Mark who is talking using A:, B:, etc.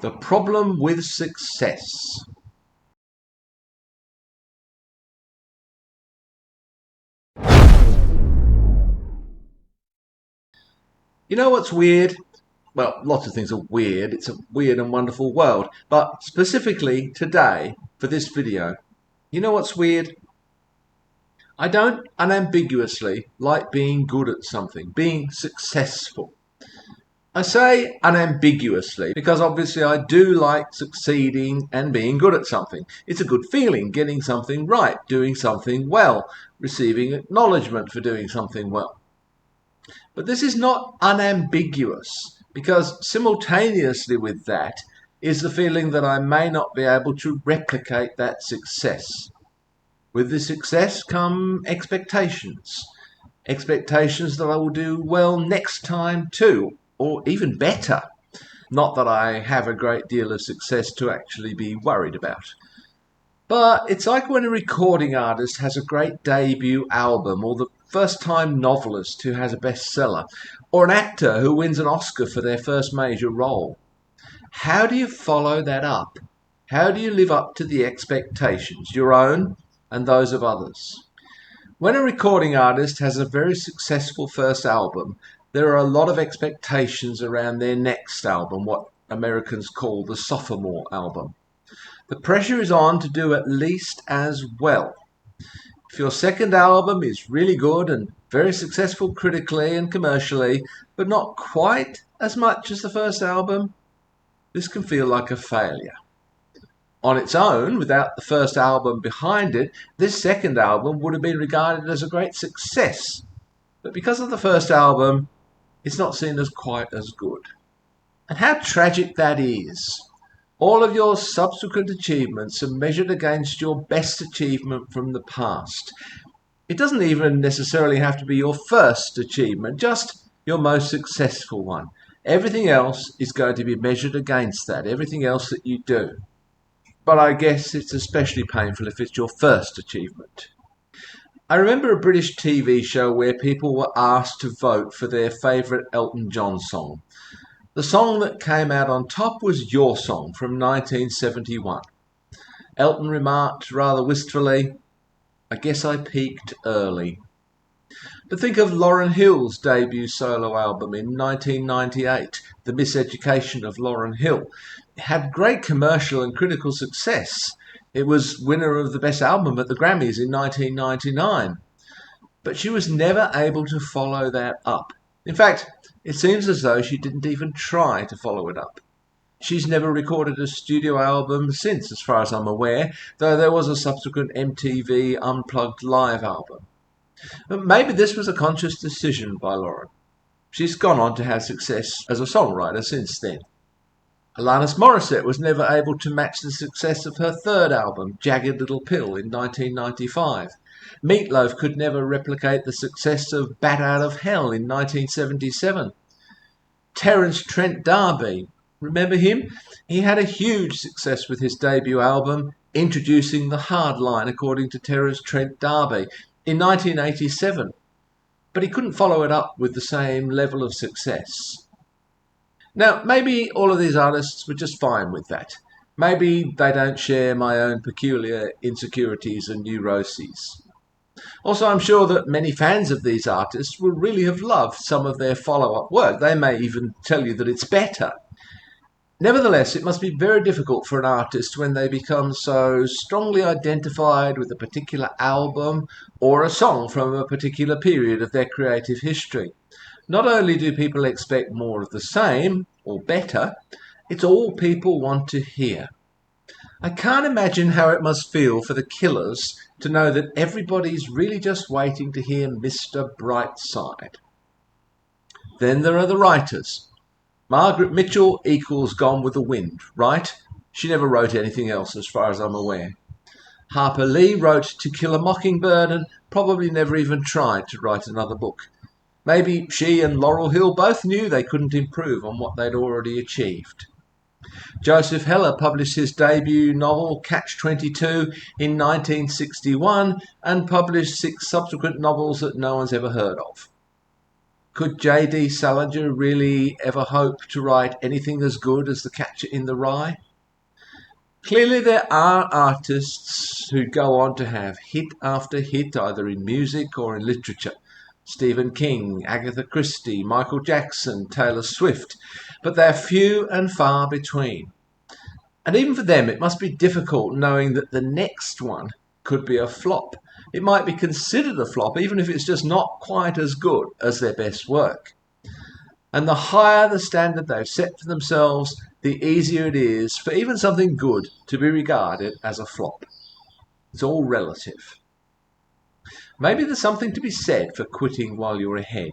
A: The problem with success. You know what's weird? Well, lots of things are weird. It's a weird and wonderful world. But specifically today, for this video, you know what's weird? I don't unambiguously like being good at something, being successful. I say unambiguously because obviously I do like succeeding and being good at something. It's a good feeling, getting something right, doing something well, receiving acknowledgement for doing something well. But this is not unambiguous because simultaneously with that is the feeling that I may not be able to replicate that success. With the success come expectations. Expectations that I will do well next time too, or even better. Not that I have a great deal of success to actually be worried about. But it's like when a recording artist has a great debut album, or the first time novelist who has a bestseller, or an actor who wins an Oscar for their first major role. How do you follow that up? How do you live up to the expectations, your own and those of others? When a recording artist has a very successful first album, there are a lot of expectations around their next album, what Americans call the sophomore album. The pressure is on to do at least as well. If your second album is really good and very successful critically and commercially, but not quite as much as the first album, this can feel like a failure. On its own, without the first album behind it, this second album would have been regarded as a great success. But because of the first album, it's not seen as quite as good. And how tragic that is. All of your subsequent achievements are measured against your best achievement from the past. It doesn't even necessarily have to be your first achievement, just your most successful one. Everything else is going to be measured against that, everything else that you do. But I guess it's especially painful if it's your first achievement. I remember a British TV show where people were asked to vote for their favourite Elton John song. The song that came out on top was Your Song from 1971. Elton remarked rather wistfully, "I guess I peaked early." To think of Lauryn Hill's debut solo album in 1998, The Miseducation of Lauryn Hill. It had great commercial and critical success. It was winner of the Best Album at the Grammys in 1999. But she was never able to follow that up. In fact, it seems as though she didn't even try to follow it up. She's never recorded a studio album since, as far as I'm aware, though there was a subsequent MTV Unplugged live album. But maybe this was a conscious decision by Lauryn. She's gone on to have success as a songwriter since then. Alanis Morissette was never able to match the success of her third album, Jagged Little Pill, in 1995. Meatloaf could never replicate the success of Bat Out of Hell in 1977. Terence Trent D'Arby, remember him? He had a huge success with his debut album, Introducing the Hard Line, according to Terence Trent D'Arby, in 1987. But he couldn't follow it up with the same level of success. Now, maybe all of these artists were just fine with that. Maybe they don't share my own peculiar insecurities and neuroses. Also, I'm sure that many fans of these artists will really have loved some of their follow-up work. They may even tell you that it's better. Nevertheless, it must be very difficult for an artist when they become so strongly identified with a particular album or a song from a particular period of their creative history. Not only do people expect more of the same, or better, it's all people want to hear. I can't imagine how it must feel for the Killers to know that everybody's really just waiting to hear Mr. Brightside. Then there are the writers. Margaret Mitchell equals Gone with the Wind, right? She never wrote anything else as far as I'm aware. Harper Lee wrote To Kill a Mockingbird and probably never even tried to write another book. Maybe she and Laurel Hill both knew they couldn't improve on what they'd already achieved. Joseph Heller published his debut novel Catch-22 in 1961 and published 6 subsequent novels that no one's ever heard of. Could J.D. Salinger really ever hope to write anything as good as The Catcher in the Rye? Clearly, there are artists who go on to have hit after hit, either in music or in literature. Stephen King, Agatha Christie, Michael Jackson, Taylor Swift, but they're few and far between. And even for them, it must be difficult knowing that the next one could be a flop. It might be considered a flop, even if it's just not quite as good as their best work. And the higher the standard they've set for themselves, the easier it is for even something good to be regarded as a flop. It's all relative. Maybe there's something to be said for quitting while you're ahead.